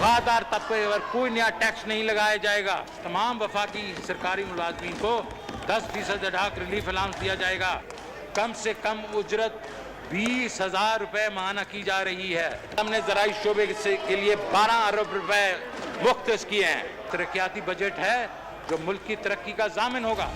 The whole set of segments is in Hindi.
तनख्वाहदार तबके पर कोई नया टैक्स नहीं लगाया जाएगा। तमाम वफाकी सरकारी मुलाजमीन को 10% अडाक रिलीफ अलाउंस दिया जाएगा। कम से कम उजरत 20,000 रुपए माहाना की जा रही है। हमने ज़राई शोबे के लिए 12 अरब रुपए मुख्तस किए हैं। तरक्याती बजट है जो मुल्क की तरक्की का ज़ामिन होगा।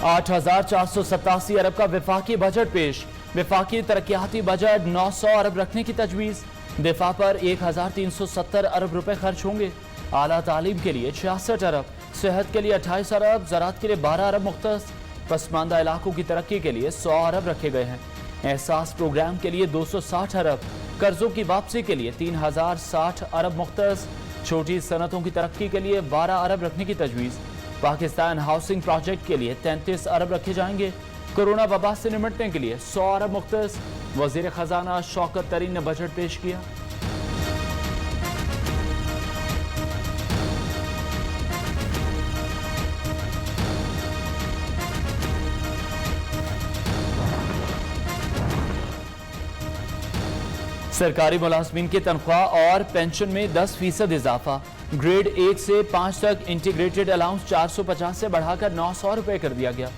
8,487 अरब का विफाकी बजट पेश। विफाकी तरक्याती बजट 900 अरब रखने की तजवीज़। दिफा पर 1,370 अरब रुपए खर्च होंगे। आला तालीम के लिए 66 अरब, सेहत के लिए 28 अरब, ज़राअत के लिए 12 अरब मुख्तस। पसमानदा इलाकों की तरक्की के लिए 100 अरब रखे गए हैं। एहसास प्रोग्राम के लिए 260 अरब, कर्जों की वापसी के लिए 3,060 अरब मुख्तस। छोटी सनतों की तरक्की के लिए 12 अरब रखने की तजवीज़। पाकिस्तान हाउसिंग प्रोजेक्ट के लिए 33 अरब रखे जाएंगे। कोरोना वबा से निपटने के लिए 100 अरब मुख्तस। वज़ीर ख़जाना शौकत तरीन ने बजट पेश किया। सरकारी मुलाजमीन की तनख्वाह और पेंशन में 10% इजाफा। ग्रेड 1 से 5 तक इंटीग्रेटेड अलाउंस 450 से बढ़ाकर 900 रुपए कर दिया गया।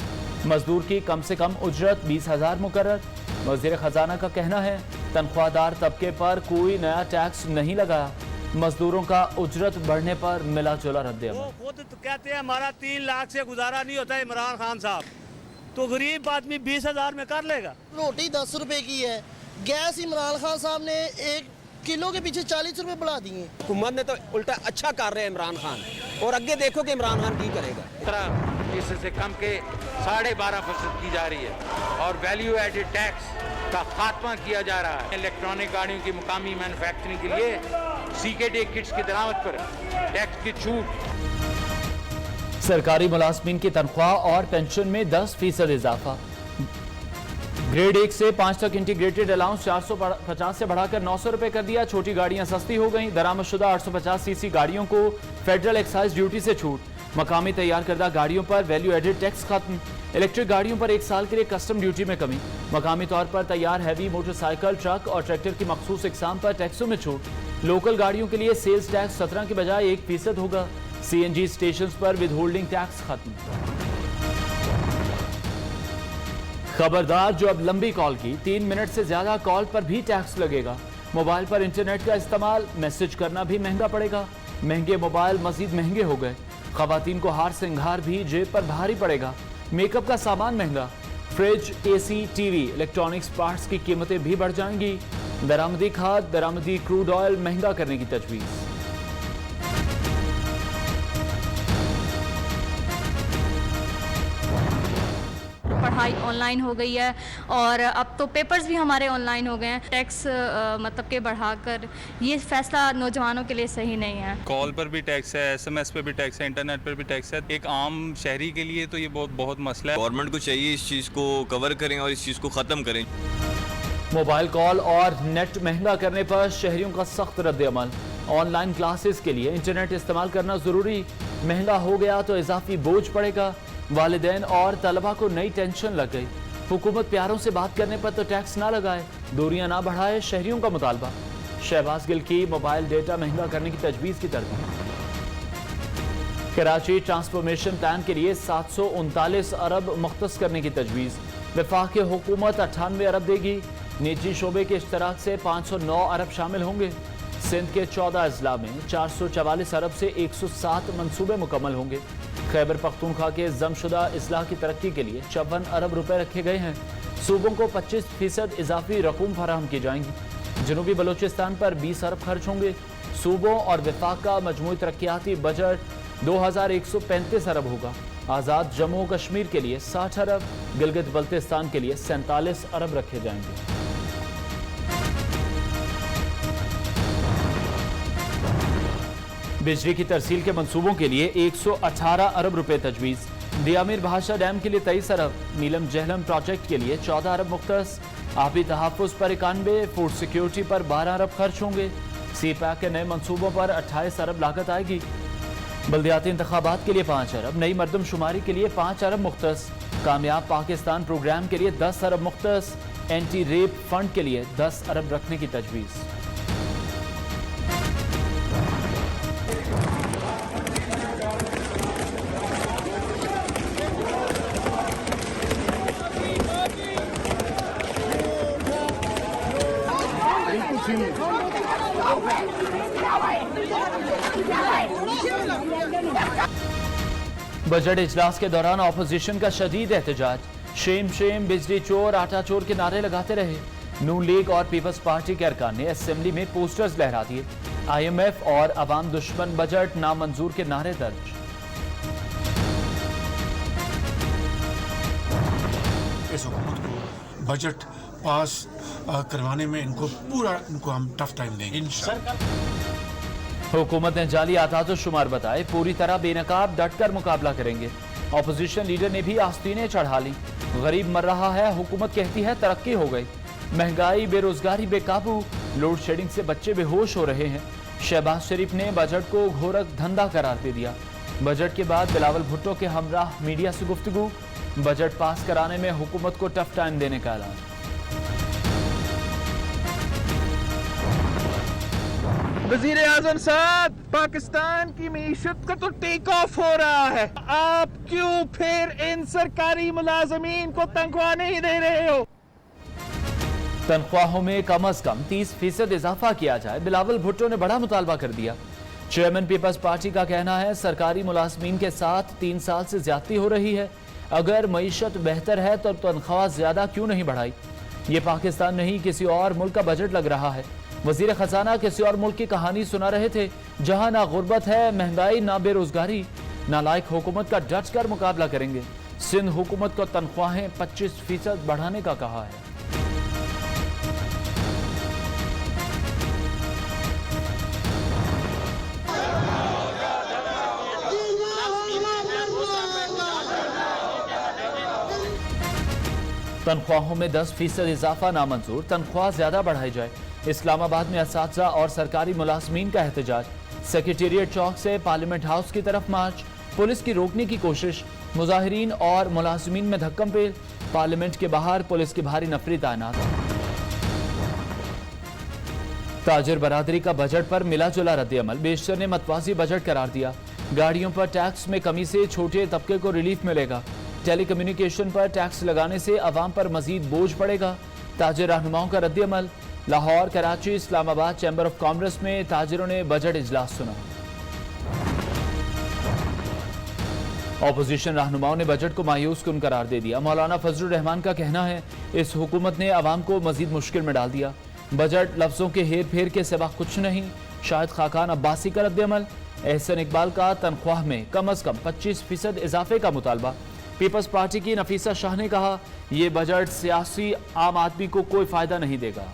मजदूर की कम से कम उजरत 20,000 मुकर्रर। वज़ीर ख़जाना का कहना है तनख्वाहदार तबके पर कोई नया टैक्स नहीं लगाया। मजदूरों का उजरत बढ़ने पर मिला जुला रद्द-ए-अमल। वो खुद कहते हैं हमारा 3 लाख से गुजारा नहीं होता। इमरान खान साहब तो गरीब आदमी 20,000 में कर लेगा। रोटी 10 रुपए की है। गैस इमरान खान साहब ने 1 किलो के पीछे 40 रुपए बढ़ा दिए। हुकूमत ने तो उल्टा अच्छा कर रहे हैं इमरान खान, और आगे देखो कि इमरान खान की करेगा। 13% से कम के 12.5% की जा रही है और वैल्यू एडेड टैक्स का खात्मा किया जा रहा है। इलेक्ट्रॉनिक गाड़ियों की मुकामी मैन्युफैक्चरिंग के लिए CKD किट्स की दरामद पर टैक्स की छूट। सरकारी मुलाजमीन की तनख्वाह और पेंशन में 10% इजाफा। ग्रेड 1 से 5 तक इंटीग्रेटेड अलाउंस 450 से बढ़ाकर 900 रुपए कर दिया। छोटी गाड़ियां सस्ती हो गईं। दरामदशुदा 850 सीसी गाड़ियों को फेडरल एक्साइज ड्यूटी से छूट। मकामी तैयार करदा गाड़ियों पर वैल्यू एडेड टैक्स खत्म। इलेक्ट्रिक गाड़ियों पर 1 साल के लिए कस्टम ड्यूटी में कमी। मकामी तौर पर तैयार हैवी मोटरसाइकिल, ट्रक और ट्रैक्टर की मखसूस इकसाम पर टैक्सों में छूट। लोकल गाड़ियों के लिए सेल्स टैक्स 17 की बजाय 1% होगा। CNG स्टेशन पर विद होल्डिंग टैक्स खत्म। खबरदार, जो अब लंबी कॉल की 3 मिनट से ज्यादा कॉल पर भी टैक्स लगेगा। मोबाइल पर इंटरनेट का इस्तेमाल, मैसेज करना भी महंगा पड़ेगा। महंगे मोबाइल मजीद महंगे हो गए। खवातीन को हार सिंगार भी जेब पर भारी पड़ेगा। मेकअप का सामान महंगा। Fridge, AC, TV, electronics parts की कीमतें भी बढ़ जाएंगी। दरामदी खाद, दरामदी क्रूड ऑयल महंगा करने की तजवीज़। पढ़ाई ऑनलाइन हो गई है और अब तो पेपर्स भी हमारे ऑनलाइन हो गए हैं। टैक्स मतलब के बढ़ाकर ये फैसला नौजवानों के लिए सही नहीं है। कॉल पर भी टैक्स है, SMS पर भी टैक्स है, इंटरनेट पर भी टैक्स है। एक आम शहरी के लिए तो ये बहुत मसला है। गवर्नमेंट को चाहिए इस चीज़ को कवर करें और इस चीज़ को ख़त्म करें। मोबाइल कॉल और नेट महंगा करने पर शहरियों का सख्त रद्द-ए-अमल। ऑनलाइन क्लासेस के लिए इंटरनेट इस्तेमाल करना ज़रूरी। महंगा हो गया तो इजाफी बोझ पड़ेगा। वालिदैन और तलबा को नई टेंशन लग गई। हुकूमत प्यारों से बात करने पर तो टैक्स ना लगाए, दूरियां ना बढ़ाए, शहरियों का मुतालबा। शहबाज गिल की मोबाइल डेटा महंगा करने की तजवीज़ की तरफ। कराची ट्रांसफॉर्मेशन प्लान के लिए 739 अरब मुख्तस करने की तजवीज़। वफाक हुकूमत 98 अरब देगी। निजी शोबे के इश्तराक से 509 अरब शामिल होंगे। सिंध के 14 अजला में 444 अरब से 107 मनसूबे मुकम्मल होंगे। खैबर पख्तूनख्वा के जमशुदा इस्लाह की तरक्की के लिए 54 अरब रुपए रखे गए हैं। सूबों को 25% इजाफी रकूम फराहम की जाएंगी। जनूबी बलूचिस्तान पर 20 अरब खर्च होंगे। सूबों और वफाक का मजमूई तरक्याती बजट 2135 अरब होगा। आज़ाद जम्मू कश्मीर के लिए 60 अरब, गिलगित बल्तिस्तान के लिए 47 अरब रखे जाएंगे। बिजली की तरसील के मंसूबों के लिए 118 अरब रुपए तजवीज़। दियामिर भाषा डैम के लिए 23 अरब। नीलम जहलम प्रोजेक्ट के लिए 14 अरब मुख्तस। आबी तहफ़्फ़ुज़ पर 91, फूड सिक्योरिटी पर 12 अरब खर्च होंगे। CPAC के नए मंसूबों पर 28 अरब लागत आएगी। बल्दियाती इंतखाबात के लिए 5 अरब, नई मरदमशुमारी के लिए 5 अरब मुख्तस। कामयाब पाकिस्तान प्रोग्राम के लिए 10 अरब मुख्तस। एंटी रेप फंड के लिए 10 अरब रखने की तजवीज़। बजट इजलास के दौरान ऑपोजिशन का शदीद एहतजाज। शेम शेम, बिजली चोर, आटा चोर के नारे लगाते रहे। नून लीग और पीपल्स पार्टी के अरकान ने असेंबली में पोस्टर्स लहरा दिए। IMF और अवाम दुश्मन बजट नामंजूर के नारे दर्ज। इस हुकूमत को बजट पास करवाने में इनको हम टफ टाइम देंगे इंशाअल्लाह। हुकूमत ने जाली आदाद शुमार बताए, पूरी तरह बेनकाब डटकर मुकाबला करेंगे। ऑपोजिशन लीडर ने भी आस्तीनें चढ़ा ली। गरीब मर रहा है, हुकूमत कहती है तरक्की हो गई। महंगाई, बेरोजगारी बेकाबू, लोड शेडिंग से बच्चे बेहोश हो रहे हैं। शहबाज शरीफ ने बजट को घोरक धंधा करार दे दिया। बजट के बाद बिलावल भुट्टो के हमराह मीडिया से गुफ्तगू। बजट पास कराने में हुकूमत को टफ टाइम देने का ऐलान। वज़ीर आज़म साहब, पाकिस्तान की मीशत का तो टेक ऑफ हो रहा है, आप क्यों फिर इन सरकारी मुलाजमीन को तनख्वाह नहीं दे रहे हो? तनख्वाहों में कम से कम 30% इजाफा किया जाए। बिलावल भुट्टो ने बड़ा मुतालबा कर दिया। चेयरमैन पीपल्स पार्टी का कहना है सरकारी मुलाजमीन के साथ 3 साल से ज्यादती हो रही है। अगर मईशत बेहतर है तो तनख्वाह ज्यादा क्यों नहीं बढ़ाई? ये पाकिस्तान नहीं किसी और मुल्क का बजट लग रहा है। वजीर खजाना किसी और मुल्क की कहानी सुना रहे थे, जहां ना गुर्बत है, महंगाई, ना बेरोजगारी। नालायक हुकूमत का डट कर मुकाबला करेंगे। सिंध हुकूमत को तनख्वाहें 25% बढ़ाने का कहा है। तनख्वाहों में 10% इजाफा नामंजूर, तनख्वाह ज्यादा बढ़ाई जाए। इस्लामाबाद में असातिज़ा और सरकारी मुलाजमीन का एहतजाज। सेक्रेटेरिएट चौक से पार्लियामेंट हाउस की तरफ मार्च, पुलिस की रोकने की कोशिश। मुजाहिरीन और मुलाजमीन में धक्कम पेल। पार्लियामेंट के बाहर पुलिस की भारी नफरी तैनात। ताजिर बरादरी का बजट पर मिला जुला रद्द-ए-अमल। बेशतर ने मतवाजी बजट करार दिया। गाड़ियों पर टैक्स में कमी से छोटे तबके को रिलीफ मिलेगा। टेलीकम्युनिकेशन पर टैक्स लगाने से अवाम पर मजीद बोझ पड़ेगा। ताजिर रहनुमाओं का रद्द-ए-अमल। Lahore, Karachi, Islamabad chamber of commerce में ताजिरों ने बजट इजलास सुना। ऑपोजिशन रहनुमाओं ने बजट को मायूस कुन करार दे दिया। मौलाना फजलुर रहमान का कहना है इस हुकूमत ने अवाम को मजीद मुश्किल में डाल दिया। बजट लफ्जों के हेर फेर के सिवा कुछ नहीं। शाहिद खाकान अब्बासी का रद्द-ए-अमल। एहसन इकबाल का तनख्वाह में कम अज कम 25% इजाफे का मुतालबा। पीपल्स पार्टी की नफीसा शाह ने कहा यह बजट सियासी आम आदमी को कोई फायदा नहीं देगा।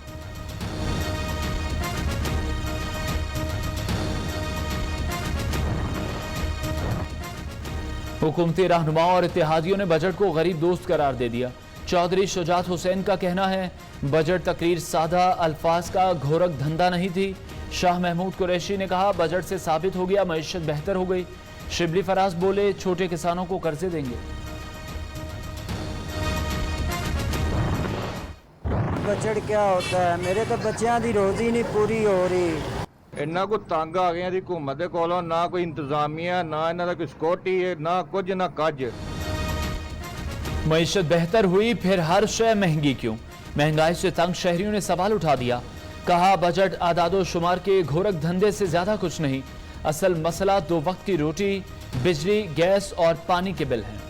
हुकूमती रहनुमाओं और इत्तेहादियों ने बजट को गरीब दोस्त करार दे दिया। चौधरी शुजात हुसैन का कहना है बजट तकरीर सादा अल्फाज का घोरक धंधा नहीं थी। शाह महमूद कुरैशी ने कहा बजट से साबित हो गया मईशत बेहतर हो गई। शिबली फराज बोले छोटे किसानों को कर्जे देंगे। बजट क्या होता है, मेरे तो बच्चों की रोजी नहीं पूरी हो रही। इन्ना को तंग आ गए हुकूमत के कोलों, ना कोई इंतजामिया, ना इन्हां दा कोई सिक्योरिटी है, ना कुछ ना कज। मईशत बेहतर हुई फिर हर शय महंगी क्यों? महंगाई से तंग शहरियों ने सवाल उठा दिया। कहा बजट आदादो शुमार के घोरक धंधे से ज्यादा कुछ नहीं। असल मसला 2 वक्त की रोटी, बिजली, गैस और पानी के बिल हैं।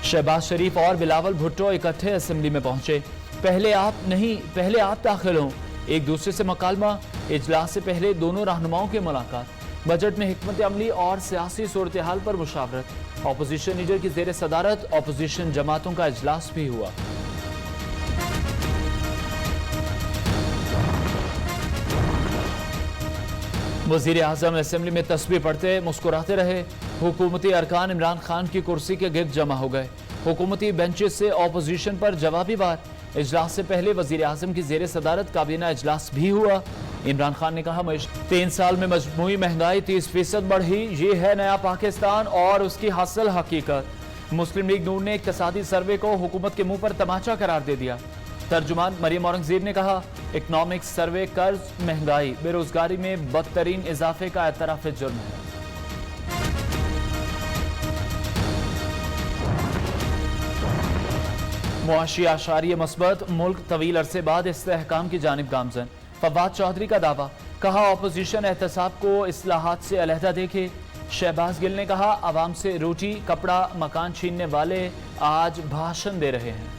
शहबाज शरीफ और बिलावल भुट्टो इकट्ठे असेंबली में पहुंचे। पहले आप दाखिल हों। एक दूसरे से मकालमा। इजलास से पहले दोनों रहनुमाओं की मुलाकात। बजट में हिकमत अमली और सियासी सूरत हाल पर मुशावरत। ऑपोजिशन लीडर की जेर सदारत ऑपोजिशन जमातों का इजलास भी हुआ। वजीर आजम असेंबली में तस्बीह पढ़ते मुस्कुराते रहे। हुकूमती अरकान इमरान खान की कुर्सी के गिर्द जमा हो गए। हुकूमती बेंचेस से ऑपोजिशन पर जवाबी वार। इजलास से पहले वजीर आजम की जेर सदारत काबीना इजलास भी हुआ। इमरान खान ने कहा 3 साल में मजमूई महंगाई 30% बढ़ी। ये है नया पाकिस्तान और उसकी हासिल हकीकत। मुस्लिम लीग नून ने इक्तिसादी सर्वे को हुकूमत के मुंह पर तमाचा करार दे दिया। तर्जुमान मरियम औरंगजेब ने कहा इकनॉमिक्स सर्वे कर्ज, महंगाई, बेरोजगारी में बदतरीन इजाफे का एतराफ जुर्म है। मुआशी आशारिय मस्बत, मुल्क तवील अरसे बाद इस्तेहकाम की जानिब गामजन। फवाद चौधरी का दावा, कहा ऑपोजिशन एहतसाब को इस्लाहात से अलहदा देखे। शहबाज गिल ने कहा आवाम से रोटी कपड़ा मकान छीनने वाले आज भाषण दे रहे हैं।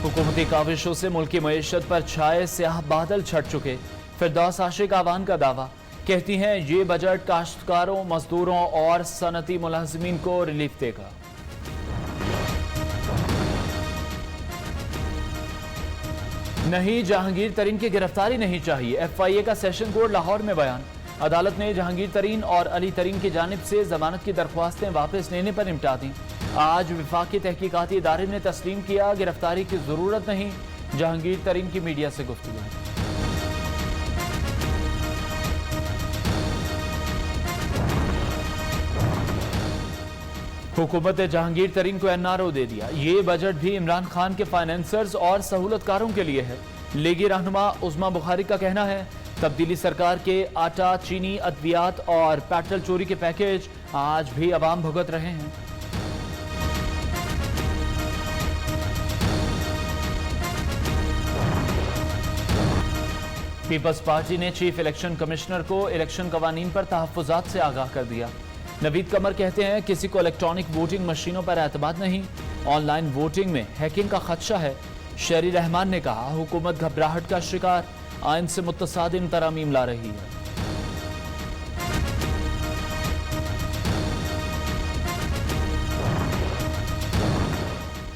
हुकूमती काविशों से मुल्की मईशत पर छाए स्याह बादल छट चुके। फिरदौस आशिक आवान का दावा, कहती हैं ये बजट काश्तकारों, मजदूरों और सनती मुलाजिमीन को रिलीफ देगा। नहीं, जहांगीर तरीन की गिरफ्तारी नहीं चाहिए। FIA का सेशन कोर्ट लाहौर में बयान। अदालत ने जहांगीर तरीन और अली तरीन की जानिब से जमानत की दरख्वास्तें वापस लेने पर निपटा दी। आज विफाकी तहकीकाती इदारे ने तस्लीम किया गिरफ्तारी की जरूरत नहीं। जहांगीर तरीन की मीडिया से गुफ्तगू। हुकूमत ने जहांगीर तरीन को NRO दे दिया। ये बजट भी इमरान खान के फाइनेंसर्स और सहूलतकारों के लिए है। लीगी रहनुमा उस्मा बुखारी का कहना है तब्दीली सरकार के आटा, चीनी, अद्वियात और पेट्रोल चोरी के पैकेज आज भी अवाम भुगत रहे हैं। पीपल्स पार्टी ने चीफ इलेक्शन कमिश्नर को इलेक्शन कवानीन पर तहफ्फुजात से आगाह कर दिया। नवीद कमर कहते हैं किसी को इलेक्ट्रॉनिक वोटिंग मशीनों पर एतमाद नहीं, ऑनलाइन वोटिंग में हैकिंग का खदशा है। शहरी रहमान ने कहा हुकूमत घबराहट का शिकार, आइन से मुतसादिम तरामीम ला रही है।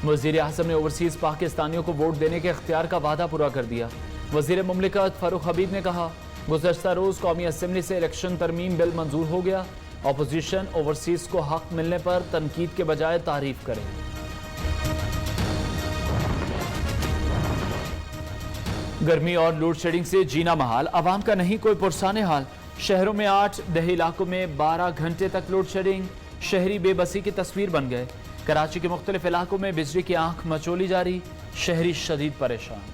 वज़ीर आज़म ने ओवरसीज पाकिस्तानियों को वोट देने के इख्तियार का वादा पूरा कर दिया। वज़ीर मुमलिकत फारूक हबीब ने कहा गुज़श्ता रोज कौमी असम्बली से इलेक्शन तरमीम बिल मंजूर हो गया। ऑपोजिशन ओवरसीज को हक मिलने पर तनकीद के बजाय तारीफ करे। गर्मी और लोड शेडिंग से जीना महाल, आवाम का नहीं कोई पुरसाने हाल। शहरों में 8, दही इलाकों में 12 घंटे तक लोड शेडिंग। शहरी बेबसी की तस्वीर बन गए। कराची के मुख्तलिफ इलाकों में बिजली की आंख मचोली जारी। शहरी शदीद परेशान।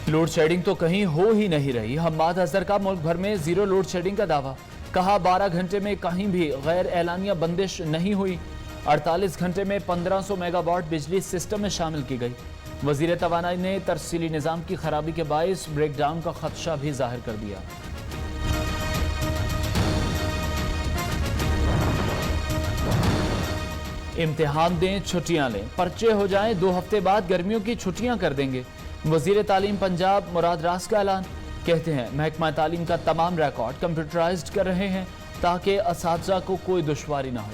लोड शेडिंग तो कहीं हो ही नहीं रही। हम्माद अजहर का मुल्क भर में 0 लोड शेडिंग का दावा। कहा 12 घंटे में कहीं भी गैर एलानिया बंदिश नहीं हुई। 48 घंटे में 1500 मेगावाट बिजली सिस्टम में शामिल की गई। वजीर तवानाई ने तरसीली निज़ाम की खराबी के बायस ब्रेकडाउन का खदशा भी जाहिर कर दिया। इम्तिहान दें, छुट्टियां लें, पर्चे हो जाएं, 2 हफ्ते बाद गर्मियों की छुट्टियां कर देंगे। वजीर तालीम पंजाब मुराद रास का ऐलान। कहते हैं महकमा तालीम का तमाम रिकॉर्ड कंप्यूटराइज्ड कर रहे हैं ताकि असातिज़ा को कोई दुश्वारी ना हो।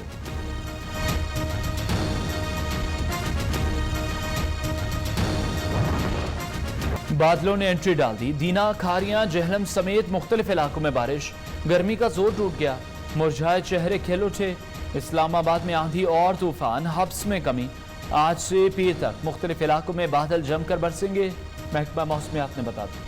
बादलों ने एंट्री डाल दी। दीना, खारियां, जहलम समेत मुख्तलिफ इलाकों में बारिश। गर्मी का जोर टूट गया। मुरझाए चेहरे खिल उठे। इस्लामाबाद में आंधी और तूफान, हब्स में कमी। आज से पीर तक मुख्तलिफ इलाकों में बादल जमकर बरसेंगे। महकमा मौसमियात ने बता दी।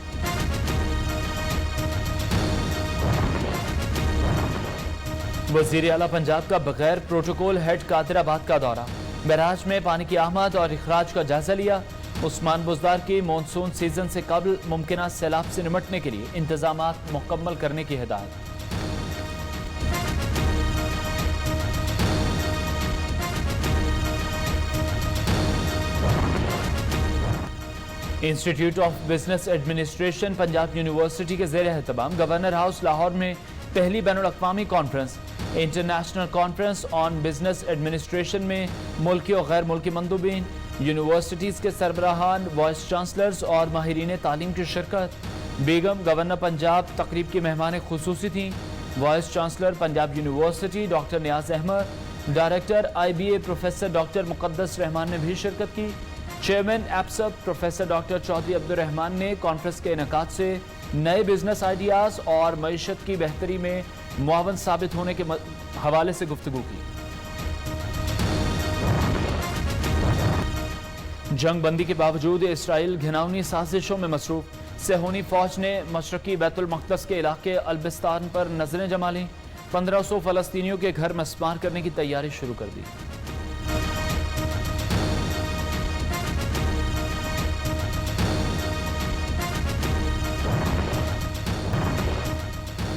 वजीर आला पंजाब का बगैर प्रोटोकॉल हेड कादिराबाद का दौरा। बैराज में पानी की आमद और इखराज का जायजा लिया। उस्मान बुज़दार की मानसून सीजन से कबल मुमकिन सैलाब से निपटने के लिए इंतजामात मुकम्मल करने की हिदायत। Institute of business administration Punjab university के ज़ेर एहतमाम गवर्नर हाउस लाहौर में पहली बैनुल-अक़वामी conference international conference on business administration में मुल्की और गैर मुल्की मंदूबीन, यूनिवर्सिटीज़ के सरबराहान, वाइस चांसलर्स और माहिरीन तालीम की शिरकत। बेगम गवर्नर पंजाब तकरीब की मेहमान खुसूसी थी। Vice chancellor Punjab university doctor Niaz Ahmad, director IBA professor doctor Muqaddas Rehman ने भी शिरकत की। चेयरमैन एप्सब प्रोफेसर डॉक्टर चौधरी अब्दुर्रहमान ने कॉन्फ्रेंस के इनेकाद से नए बिजनेस आइडियाज़ और मईशत की बेहतरी में मुआवन साबित होने के हवाले से गुफ्तगू की। जंग बंदी के बावजूद इसराइल घिनौनी साजिशों में मसरूफ। सेहूनी फौज ने मशरकी बैतुल मक़दस के इलाके अल्बिस्तान पर नजरें जमा लीं। 1500 फ़लस्तीनियों के घर मस्मार करने की तैयारी शुरू कर दी।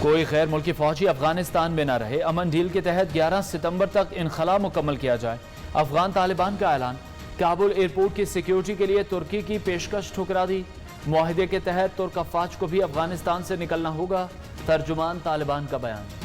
कोई गैर मुल्की फौजी अफगानिस्तान में न रहे, अमन डील के तहत 11 सितंबर तक इनखला मुकम्मल किया जाए। अफगान तालिबान का ऐलान। काबुल एयरपोर्ट की सिक्योरिटी के लिए तुर्की की पेशकश ठुकरा दी। मुआहिदे के तहत तुर्क अफवाज को भी अफगानिस्तान से निकलना होगा। तर्जुमान तालिबान का बयान।